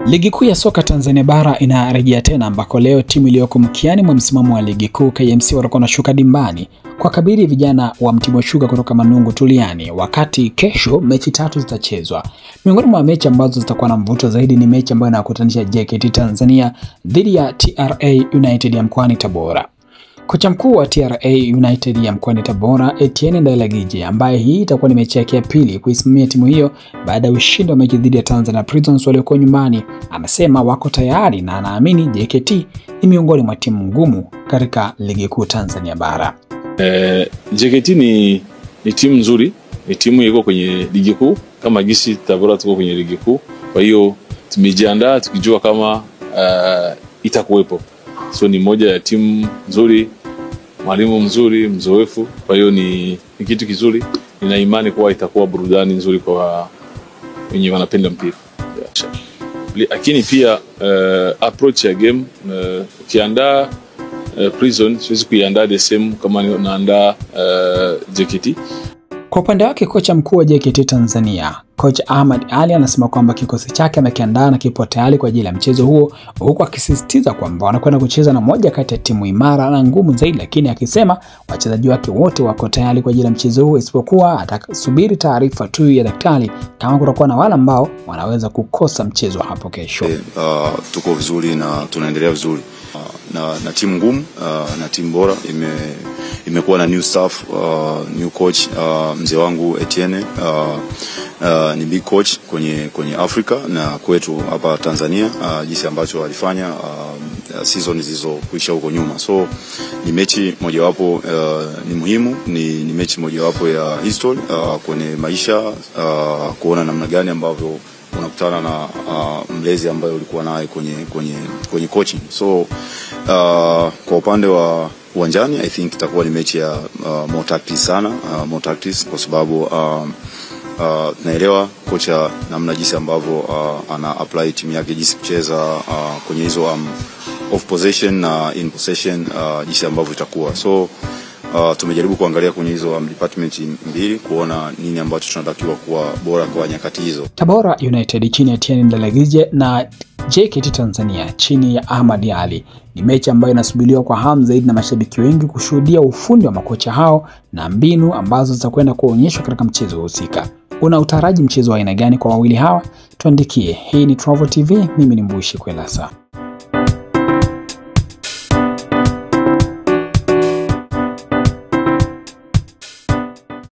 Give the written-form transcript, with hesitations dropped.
Ligi kuu ya soka Tanzania bara inarejea tena, ambako leo timu iliyoko mkiani mwa msimamo wa ligi kuu KMC watakuwa wanashuka dimbani kwa kabiri vijana wa Mtibwa Sugar kutoka Manungu Tuliani, wakati kesho mechi 3 zitachezwa. Miongoni mwa mechi ambazo zitakuwa na mvuto zaidi ni mechi ambayo inakutanisha JKT Tanzania dhidi ya TRA United ya mkoani Tabora. Kocha mkuu wa TRA United ya mkoani Tabora, Etienne Ndayiragije, ambaye hii itakuwa ni mechi yake ya pili kuisimamia timu hiyo baada ya ushindi wa mechi dhidi ya Tanzania Prisons waliokuwa nyumbani, amesema wako tayari na anaamini JKT ni miongoni mwa timu ngumu katika ligi kuu Tanzania bara. JKT ni timu nzuri, ni timu iko kwenye ligi kuu kama gisi Tabora tuko kwenye ligi kuu. Kwa hiyo tumejiandaa tukijua kama itakuwepo. So ni moja ya timu nzuri, mwalimu mzuri, mzoefu. Kwa hiyo ni kitu kizuri. Nina imani kuwa itakuwa burudani nzuri kwa wenye wanapenda mpira. Lakini pia approach ya game, ukiandaa Prison siwezi kuiandaa the same kama naandaa JKT. Kwa upande wake kocha mkuu wa JKT Tanzania, Coach Ahmad Ali, anasema kwamba kikosi chake amekiandaa na kipo tayari kwa ajili ya mchezo huo, huku akisisitiza kwamba wanakwenda kucheza na moja kati ya timu imara na ngumu zaidi, lakini akisema wachezaji wake wote wako tayari kwa ajili ya mchezo huo, isipokuwa atasubiri taarifa tu ya daktari kama kutakuwa na wale ambao wanaweza kukosa mchezo hapo kesho. Tuko vizuri na tunaendelea vizuri. Na timu ngumu, na timu bora, imekuwa na new staff, new coach, mzee wangu Etienne, ni big coach kwenye Afrika na kwetu hapa Tanzania, jinsi ambacho alifanya season zilizokuisha huko nyuma. So ni mechi mojawapo ni muhimu, ni mechi mojawapo ya history kwenye maisha, kuona namna gani ambavyo unakutana na mlezi ambaye ulikuwa naye kwenye coaching. So kwa upande wa uwanjani, I think itakuwa ni mechi ya more tactics sana, more tactics, kwa sababu naelewa kocha namna jinsi ambavyo ana apply timu yake jinsi kucheza kwenye hizo off possession na in possession, jinsi ambavyo itakuwa. So tumejaribu kuangalia kwenye hizo department mbili kuona nini ambacho tunatakiwa kuwa bora kwa nyakati hizo. Tabora United chini ya Etienne Ndayiragije na JKT Tanzania chini ya Ahmad Ali ni mechi ambayo inasubiriwa kwa hamu zaidi na mashabiki wengi kushuhudia ufundi wa makocha hao na mbinu ambazo zitakwenda kuonyeshwa katika mchezo husika. Una utaraji mchezo wa aina gani kwa wawili hawa? Tuandikie. Hii ni Travo TV, mimi ni Mbushi Kwelasa.